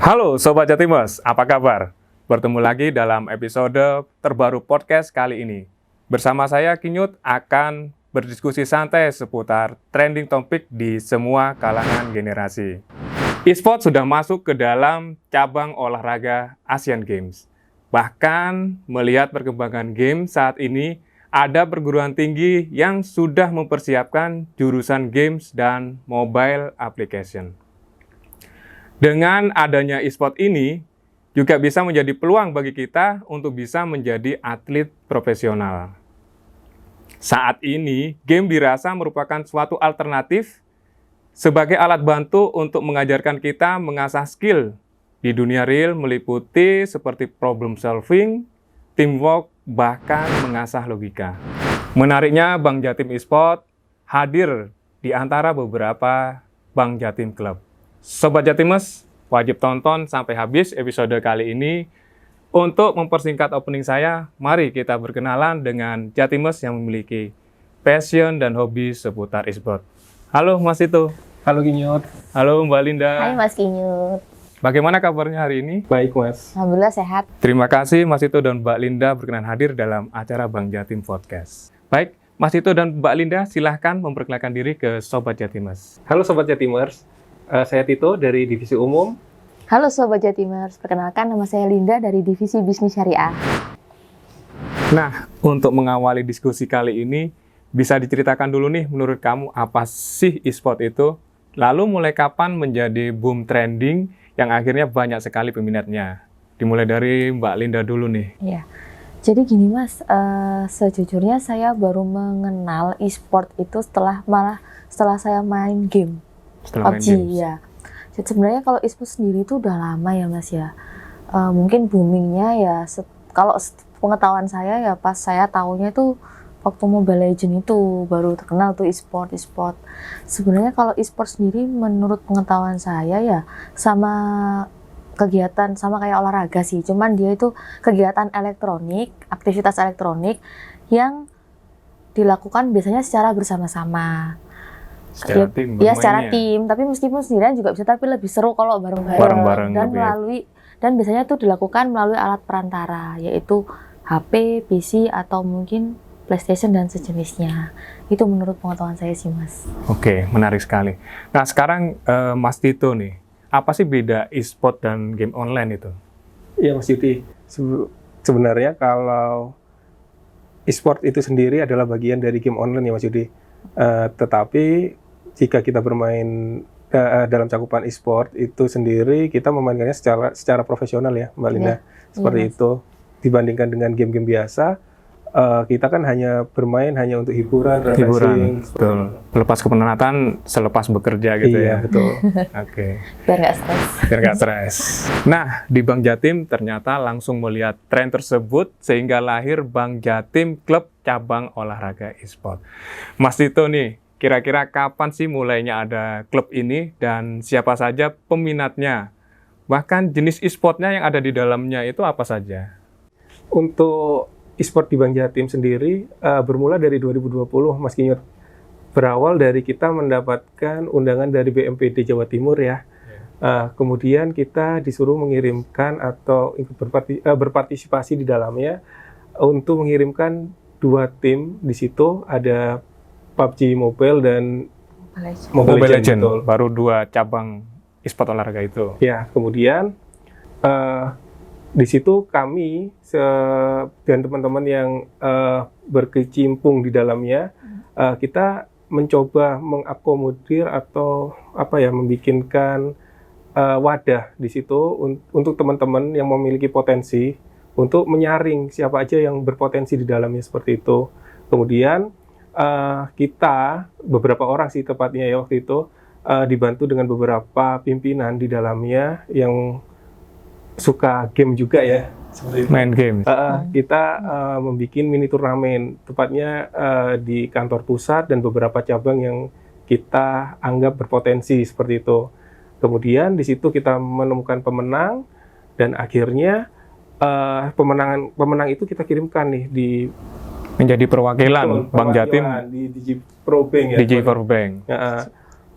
Halo Sobat Jatimers, apa kabar? Bertemu lagi dalam episode terbaru podcast kali ini. Bersama saya Kinyut akan berdiskusi santai seputar trending topik di semua kalangan generasi. E-sport sudah masuk ke dalam cabang olahraga Asian Games. Bahkan melihat perkembangan game saat ini, ada perguruan tinggi yang sudah mempersiapkan jurusan games dan mobile application. Dengan adanya e-sport ini, juga bisa menjadi peluang bagi kita untuk bisa menjadi atlet profesional. Saat ini, game dirasa merupakan suatu alternatif sebagai alat bantu untuk mengajarkan kita mengasah skill di dunia real meliputi seperti problem solving, teamwork, bahkan mengasah logika. Menariknya, Bank Jatim Esport hadir di antara beberapa Bank Jatim Club. Sobat Jatimers, wajib tonton sampai habis episode kali ini. Untuk mempersingkat opening saya, mari kita berkenalan dengan Jatimers yang memiliki passion dan hobi seputar e-sport. Halo Mas Tito. Halo Kinyut. Halo Mbak Linda. Hai Mas Kinyut. Bagaimana kabarnya hari ini? Baik Mas. Alhamdulillah sehat. Terima kasih Mas Tito dan Mbak Linda berkenan hadir dalam acara Bank Jatim Podcast. Baik, Mas Tito dan Mbak Linda silahkan memperkenalkan diri ke Sobat Jatimers. Halo Sobat Jatimers. Saya Tito dari Divisi Umum. Halo Sobat Jatimers, perkenalkan nama saya Linda dari Divisi Bisnis Syariah. Nah, untuk mengawali diskusi kali ini, bisa diceritakan dulu nih menurut kamu apa sih e-sport itu? Lalu mulai kapan menjadi boom trending yang akhirnya banyak sekali peminatnya? Dimulai dari Mbak Linda dulu nih. Iya. Jadi gini Mas, sejujurnya saya baru mengenal e-sport itu setelah saya main game. Setelah main PUBG games. ya. Jadi sebenarnya kalau e-sport sendiri itu udah lama ya Mas ya. Mungkin boomingnya ya kalau pengetahuan saya ya pas saya tahunya itu waktu Mobile Legends itu baru terkenal tuh e-sport. Sebenarnya kalau e-sport sendiri menurut pengetahuan saya ya sama kegiatan sama kayak olahraga sih. Cuman dia itu kegiatan elektronik, aktivitas elektronik yang dilakukan biasanya secara bersama-sama. Secara tim Ya bermainnya. secara tim, tapi meskipun sendirian juga bisa, tapi lebih seru kalau bareng-bareng. Bareng-bareng Dan lebih. dan biasanya itu dilakukan melalui alat perantara, yaitu HP, PC atau mungkin PlayStation dan sejenisnya. Itu menurut pengetahuan saya sih Mas. Oke, menarik sekali. Nah, sekarang Mas Tito nih, apa sih beda e-sport dan game online itu? Iya Mas Yuti. Sebenarnya kalau e-sport itu sendiri adalah bagian dari game online ya Mas Yudi. Tetapi jika kita bermain dalam cakupan e-sport itu sendiri, kita memainkannya secara profesional ya Mbak Linda. Seperti Iya, Mas. itu. Dibandingkan dengan game-game biasa, kita kan hanya bermain hanya untuk hiburan, refreshing. Betul. Lepas kepenatan, selepas bekerja gitu Iya, ya. betul. Oke, Biar nggak stres. biar nggak stres. Nah, di Bank Jatim ternyata langsung melihat tren tersebut sehingga lahir Bank Jatim Klub Cabang Olahraga e-sport. Mas Tito nih, kira-kira kapan sih mulainya ada klub ini dan siapa saja peminatnya? Bahkan jenis e-sportnya yang ada di dalamnya itu apa saja? Untuk e-sport di Bank Jatim sendiri bermula dari 2020 Mas Kinyut. Berawal dari kita mendapatkan undangan dari BMPD Jawa Timur ya. Kemudian kita disuruh mengirimkan atau ikut berpartisipasi di dalamnya untuk mengirimkan 2 tim. Di situ ada PUBG Mobile dan Mobile Mobile Legends, betul. baru 2 cabang e-sport olahraga itu. Ya, kemudian di situ kami dan teman-teman yang berkecimpung di dalamnya, kita mencoba mengakomodir atau membikinkan wadah di situ untuk teman-teman yang memiliki potensi untuk menyaring siapa aja yang berpotensi di dalamnya seperti itu. Kemudian kita beberapa orang sih tepatnya ya waktu itu dibantu dengan beberapa pimpinan di dalamnya yang suka game juga ya, seperti itu. Main game. Kita membuat mini turnamen, tepatnya di kantor pusat dan beberapa cabang yang kita anggap berpotensi seperti itu. Kemudian di situ kita menemukan pemenang dan akhirnya pemenang itu kita kirimkan nih di Menjadi perwakilan Bank Jatim di Digi Pro Bank ya. di J4 Bank.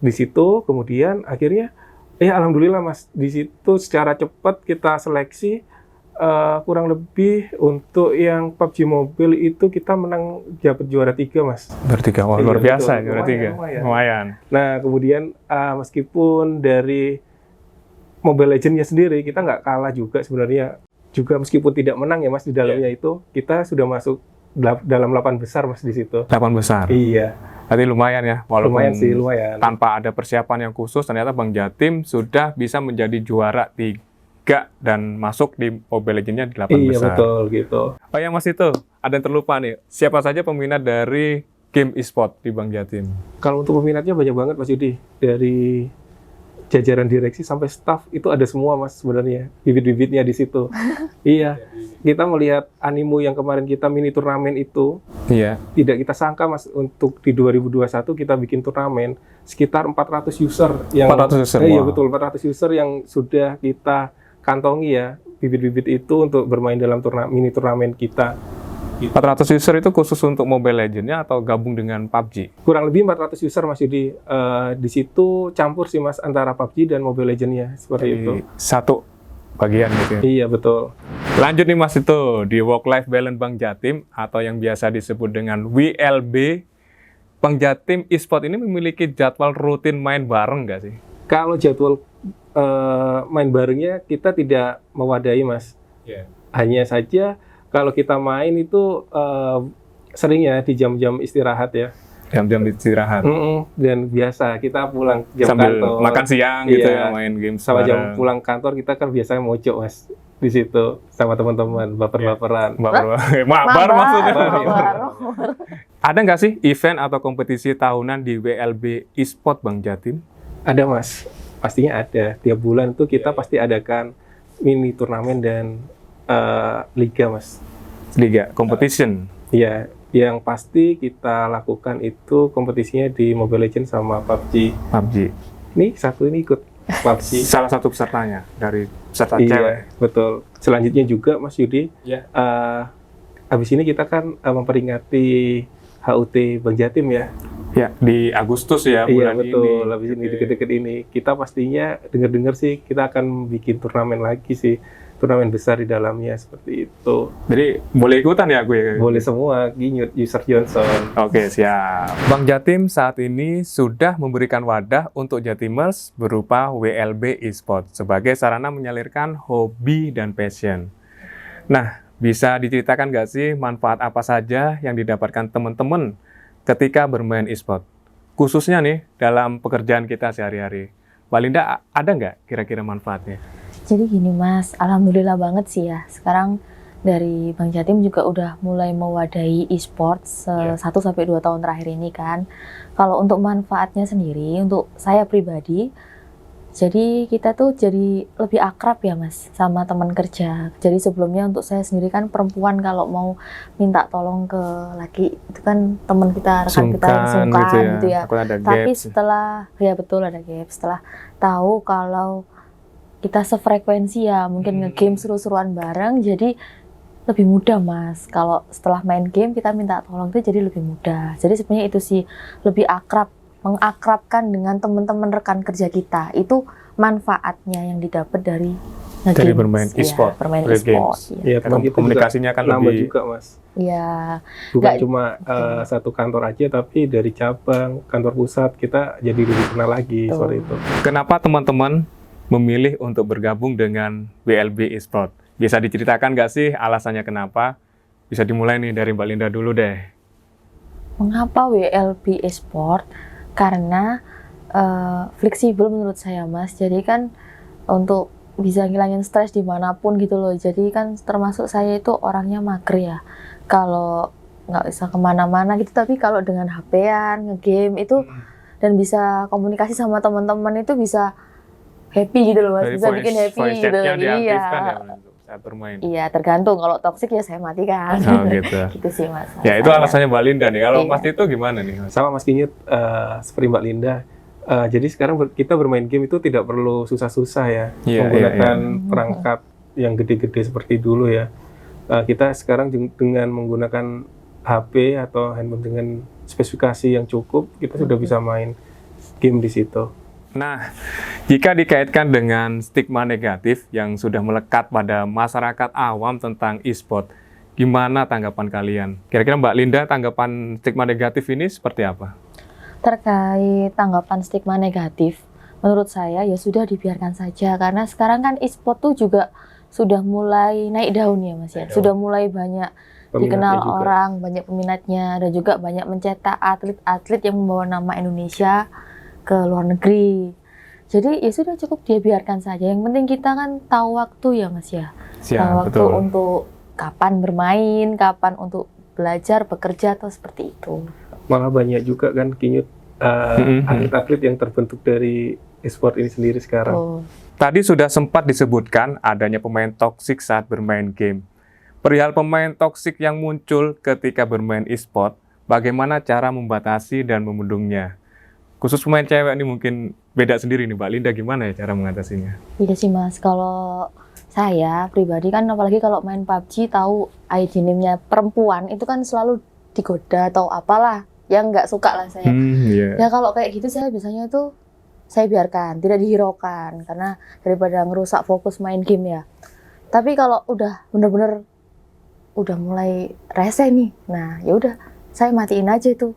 Di situ kemudian akhirnya Alhamdulillah Mas, di situ secara cepat kita seleksi, kurang lebih untuk yang PUBG Mobile itu kita menang dapat juara 3 Mas. Bertiga, wah Iya, luar biasa betul. juara 3. Lumayan. Nah kemudian meskipun dari Mobile Legends-nya sendiri kita nggak kalah juga sebenarnya, juga meskipun tidak menang ya Mas di dalamnya itu kita sudah masuk dalam 8 besar Mas di situ. 8 besar. Iya. Berarti lumayan ya, walaupun Lumayan sih, lumayan. tanpa ada persiapan yang khusus, ternyata Bang Jatim sudah bisa menjadi juara 3 dan masuk di Mobile Legends-nya di 8 Iya besar. betul gitu. Oh ya Mas, itu ada yang terlupa nih. Siapa saja peminat dari game e-sport di Bang Jatim? Kalau untuk peminatnya banyak banget Mas Yudi. Dari jajaran direksi sampai staff itu ada semua Mas sebenarnya. Bibit-bibitnya di situ. Iya. Kita melihat animo yang kemarin kita mini turnamen itu, Iya. tidak kita sangka Mas untuk di 2021 kita bikin turnamen sekitar 400 user yang 400 user, Iya wow. betul, 400 user yang sudah kita kantongi ya, bibit-bibit itu untuk bermain dalam mini turnamen kita. 400 user itu khusus untuk Mobile Legends-nya atau gabung dengan PUBG? Kurang lebih 400 user Mas Yudi. Di situ campur sih Mas antara PUBG dan Mobile Legends-nya seperti itu. Satu bagian gitu ya. Iya betul. Lanjut nih Mas, itu di work life balance Bang Jatim atau yang biasa disebut dengan WLB, Bang Jatim e-sport ini memiliki jadwal rutin main bareng nggak sih? Kalau jadwal main barengnya kita tidak mewadahi Mas. Hanya saja kalau kita main itu seringnya di jam-jam istirahat ya. Jam-jam istirahat. Dan biasa kita pulang jam Sambil kantor. makan siang gitu Iya. ya, main game Sama jam bareng. pulang kantor kita kan biasanya mojok Mas di situ sama teman-teman baper-baperan. Mabar maksudnya. Mabar. Ada nggak sih event atau kompetisi tahunan di WLB e-sport Bang Jatim? Ada Mas, pastinya ada. Tiap bulan tuh kita pasti adakan mini turnamen dan liga Mas. Liga, competition. Iya, yang pasti kita lakukan itu kompetisinya di Mobile Legends sama PUBG. PUBG. Ini satu ini ikut PUBG. Salah satu pesertanya dari peserta cewek. Iya, betul. Selanjutnya juga Mas Yudi, Iya. habis ini kita kan memperingati HUT Bang Jatim ya. Ya, di Agustus ya Iya bulan betul, ini. habis ini Oke. deket-deket ini. Kita pastinya dengar-dengar sih kita akan bikin turnamen lagi sih. Turnamen besar di dalamnya seperti itu. Jadi boleh ikutan ya gue? Boleh semua, Ginyut, User Johnson. Oke, siap. Bang Jatim saat ini sudah memberikan wadah untuk Jatimers berupa WLB eSport sebagai sarana menyalurkan hobi dan passion. Nah, bisa diceritakan nggak sih manfaat apa saja yang didapatkan teman-teman ketika bermain eSport? Khususnya nih dalam pekerjaan kita sehari-hari. Mbak Linda, ada nggak kira-kira manfaatnya? Jadi gini Mas, alhamdulillah banget sih ya. Sekarang dari Bang Jatim juga udah mulai mewadahi e-sports 1-2 tahun terakhir ini kan. Kalau untuk manfaatnya sendiri, untuk saya pribadi, jadi kita tuh jadi lebih akrab ya Mas sama teman kerja. Jadi sebelumnya untuk saya sendiri kan perempuan kalau mau minta tolong ke laki itu kan teman kita, rekan kita yang sungkan gitu ya. Takut ada Tapi gaps. setelah, ya betul ada gap, setelah tahu kalau kita sefrekuensi ya, mungkin nge-game seru-seruan bareng, jadi lebih mudah Mas. Kalau setelah main game kita minta tolong itu jadi lebih mudah. Jadi sebenarnya itu sih lebih akrab, mengakrabkan dengan teman-teman rekan kerja kita. Itu manfaatnya yang didapat dari nge-games. Dari bermain e-sport, bermain play e-sport. games. Iya. Ya, teman kita Komunikasinya kan nambah lebih juga Mas. Iya. Bukan Nggak- cuma satu kantor aja, tapi dari cabang, kantor pusat kita jadi lebih kenal lagi Betul. seperti itu. Kenapa teman-teman memilih untuk bergabung dengan WLB eSport? Bisa diceritakan nggak sih alasannya kenapa? Bisa dimulai nih dari Mbak Linda dulu deh. Mengapa WLB Esport? Karena fleksibel menurut saya Mas. Jadi kan untuk bisa ngilangin stres dimanapun gitu loh. Jadi kan termasuk saya itu orangnya mager ya. Kalau nggak bisa kemana-mana gitu. Tapi kalau dengan HP-an, nge-game itu dan bisa komunikasi sama teman-teman itu bisa happy gitu loh Mas. Dari Bisa bikin happy voice gitu. chat-nya diaktifkan Iya. ya untuk saat bermain. Iya, tergantung. Kalau toksik ya saya matikan. Oh gitu. Gitu sih Mas. Ya itu alasannya Mbak Linda nih. Kalau Iya. Mas Tito gimana nih? Mas? Sama Mas Kinyut, seperti Mbak Linda. Jadi sekarang kita bermain game itu tidak perlu susah-susah ya, Iya, menggunakan iya. perangkat yang gede-gede seperti dulu ya. Kita sekarang dengan menggunakan HP atau handphone dengan spesifikasi yang cukup, kita sudah bisa main game di situ. Nah, Jika dikaitkan dengan stigma negatif yang sudah melekat pada masyarakat awam tentang e-sport, gimana tanggapan kalian? Kira-kira Mbak Linda, tanggapan stigma negatif ini seperti apa? Terkait tanggapan stigma negatif, menurut saya ya sudah dibiarkan saja karena sekarang kan e-sport tuh juga sudah mulai naik daun ya Mas ya. Sudah mulai banyak dikenal juga. orang, banyak peminatnya dan juga banyak mencetak atlet-atlet yang membawa nama Indonesia ke luar negeri. Jadi ya sudah cukup dia biarkan saja. Yang penting kita kan tahu waktu ya Mas ya. Tahu waktu betul. untuk kapan bermain, kapan untuk belajar, bekerja atau seperti itu. Malah banyak juga kan Kinyut atlet-atlet yang terbentuk dari e-sport ini sendiri sekarang. Oh. Tadi sudah sempat disebutkan adanya pemain toksik saat bermain game. Perihal pemain toksik yang muncul ketika bermain e-sport, bagaimana cara membatasi dan membendungnya? Khusus pemain cewek ini mungkin beda sendiri nih Mbak Linda, gimana ya cara mengatasinya? Iya sih Mas, kalau saya pribadi kan apalagi kalau main PUBG tahu ID name-nya perempuan itu kan selalu digoda atau apalah yang nggak suka lah saya. Ya kalau kayak gitu saya biasanya itu saya biarkan, tidak dihiraukan karena daripada ngerusak fokus main game ya. Tapi kalau udah bener-bener udah mulai rese nih, nah ya udah saya matiin aja itu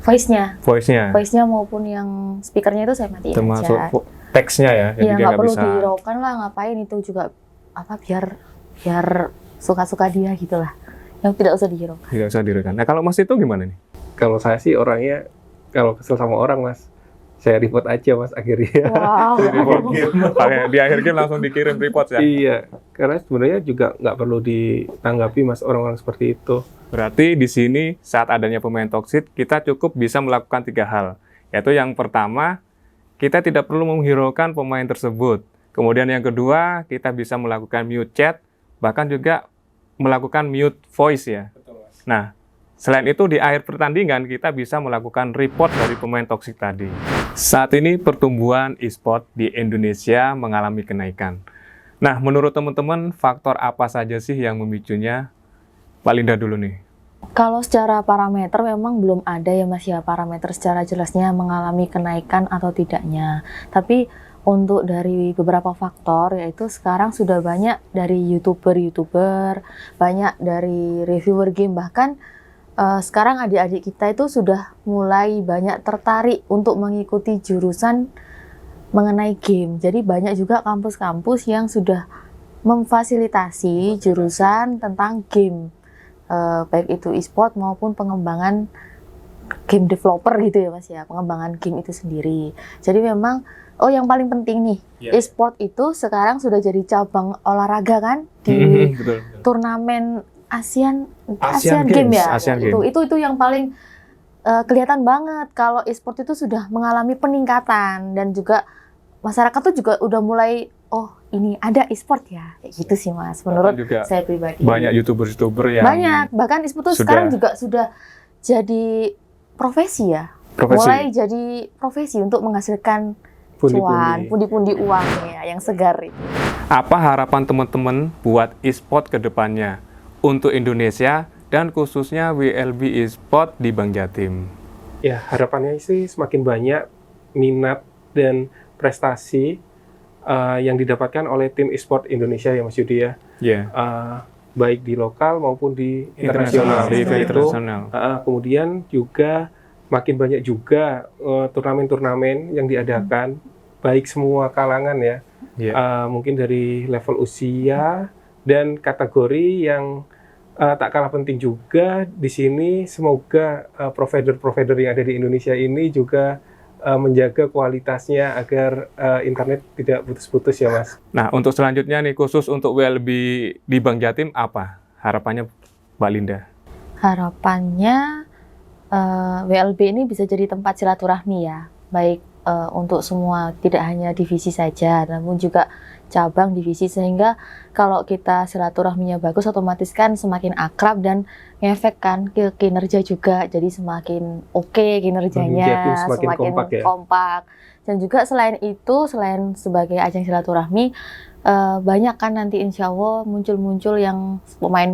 voice-nya maupun yang speakernya itu saya matiin Termasuk aja. teksnya ya, Ya jadi dia nggak perlu bisa. dihiraukan lah, ngapain itu juga biar suka-suka dia gitulah. Yang tidak usah dihiraukan. Tidak usah dihiraukan. Nah kalau Mas itu gimana nih? Kalau saya sih orangnya kalau kesel sama orang Mas, saya report aja Mas akhirnya. Wow. Pakai di akhir game langsung dikirim report ya? Iya, karena sebenarnya juga nggak perlu ditanggapi Mas orang-orang seperti itu. Berarti di sini saat adanya pemain toksik, kita cukup bisa melakukan 3 hal. Yaitu yang pertama, kita tidak perlu menghiraukan pemain tersebut. Kemudian yang kedua, kita bisa melakukan mute chat, bahkan juga melakukan mute voice ya. Nah, selain itu di akhir pertandingan kita bisa melakukan report dari pemain toksik tadi. Saat ini pertumbuhan e-sport di Indonesia mengalami kenaikan. Nah, menurut teman-teman, faktor apa saja sih yang memicunya? Mbak Linda dulu nih. Kalau secara parameter memang belum ada ya Mas ya parameter secara jelasnya mengalami kenaikan atau tidaknya. Tapi untuk dari beberapa faktor yaitu sekarang sudah banyak dari YouTuber, banyak dari reviewer game, bahkan sekarang adik-adik kita itu sudah mulai banyak tertarik untuk mengikuti jurusan mengenai game. Jadi banyak juga kampus-kampus yang sudah memfasilitasi jurusan tentang game. Baik itu e-sport maupun pengembangan game developer gitu ya Mas ya, pengembangan game itu sendiri. Jadi memang yang paling penting nih, e-sport itu sekarang sudah jadi cabang olahraga kan di turnamen Asian Games ya. Itu yang paling kelihatan banget kalau e-sport itu sudah mengalami peningkatan dan juga masyarakat tuh juga udah mulai ini ada e-sport ya, kayak gitu sih Mas, menurut saya pribadi. Banyak YouTuber-YouTuber yang bahkan e-sport tuh sekarang juga sudah jadi profesi ya. Mulai jadi profesi untuk menghasilkan cuan, pundi-pundi uang ya, yang segar itu. Apa harapan teman-teman buat e-sport ke depannya untuk Indonesia dan khususnya WLB e-sport di Bank Jatim? Ya, harapannya sih semakin banyak minat dan prestasi yang didapatkan oleh tim e-sport Indonesia ya Mas Yudi ya. Baik di lokal maupun di internasional. Kemudian juga makin banyak juga turnamen-turnamen yang diadakan, baik semua kalangan ya. Mungkin dari level usia dan kategori yang tak kalah penting juga di sini. Semoga provider-provider yang ada di Indonesia ini juga menjaga kualitasnya agar internet tidak putus-putus ya Mas. Nah untuk selanjutnya nih khusus untuk WLB di Bank Jatim apa harapannya Mbak Linda? Harapannya WLB ini bisa jadi tempat silaturahmi ya, baik untuk semua, tidak hanya divisi saja, namun juga cabang, divisi, sehingga kalau kita silaturahminya bagus, otomatis kan semakin akrab dan ngefek kan ke kinerja juga, jadi semakin oke kinerjanya, semakin kompak. Dan juga selain itu, selain sebagai ajang silaturahmi, banyak kan nanti insya Allah muncul-muncul yang pemain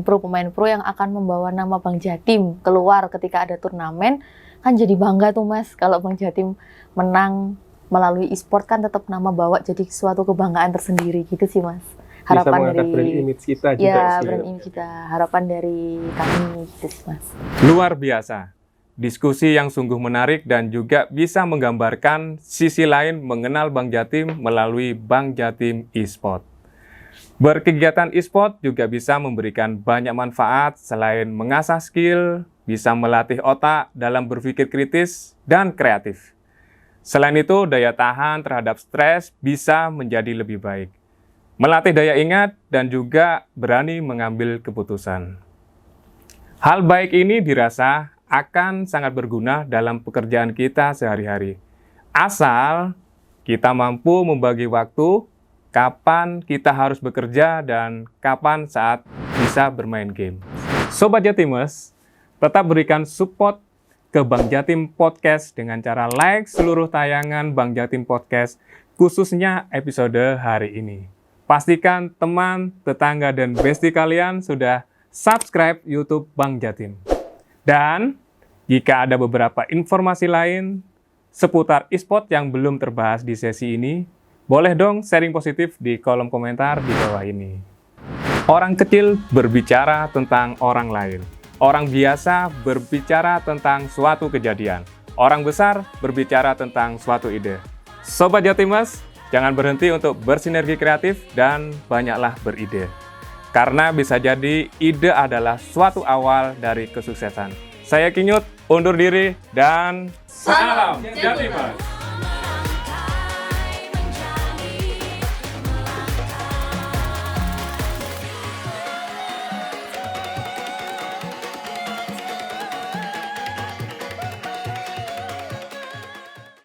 pro yang akan membawa nama Bank Jatim keluar ketika ada turnamen, kan jadi bangga tuh Mas kalau Bank Jatim menang melalui e-sport kan tetap nama bawa jadi suatu kebanggaan tersendiri gitu sih Mas. Harapan bisa mengangkat dari brand image kita juga ya sih. brand image kita, harapan dari kami gitu sih Mas. Luar biasa. Diskusi yang sungguh menarik dan juga bisa menggambarkan sisi lain mengenal Bank Jatim melalui Bank Jatim e-sport. Berkegiatan e-sport juga bisa memberikan banyak manfaat selain mengasah skill, bisa melatih otak dalam berpikir kritis dan kreatif. Selain itu, daya tahan terhadap stres bisa menjadi lebih baik. Melatih daya ingat dan juga berani mengambil keputusan. Hal baik ini dirasa akan sangat berguna dalam pekerjaan kita sehari-hari. Asal kita mampu membagi waktu, kapan kita harus bekerja dan kapan saat bisa bermain game. Sobat Jatimers, tetap berikan support ke Bank Jatim Podcast dengan cara like seluruh tayangan Bank Jatim Podcast, khususnya episode hari ini. Pastikan teman, tetangga, dan bestie kalian sudah subscribe YouTube Bank Jatim. Dan jika ada beberapa informasi lain seputar e-sport yang belum terbahas di sesi ini, boleh dong sharing positif di kolom komentar di bawah ini. Orang kecil berbicara tentang orang lain. Orang biasa berbicara tentang suatu kejadian. Orang besar berbicara tentang suatu ide. Sobat Jatimers, jangan berhenti untuk bersinergi kreatif dan banyaklah beride. Karena bisa jadi ide adalah suatu awal dari kesuksesan. Saya Kinyut, undur diri dan salam Jatimers!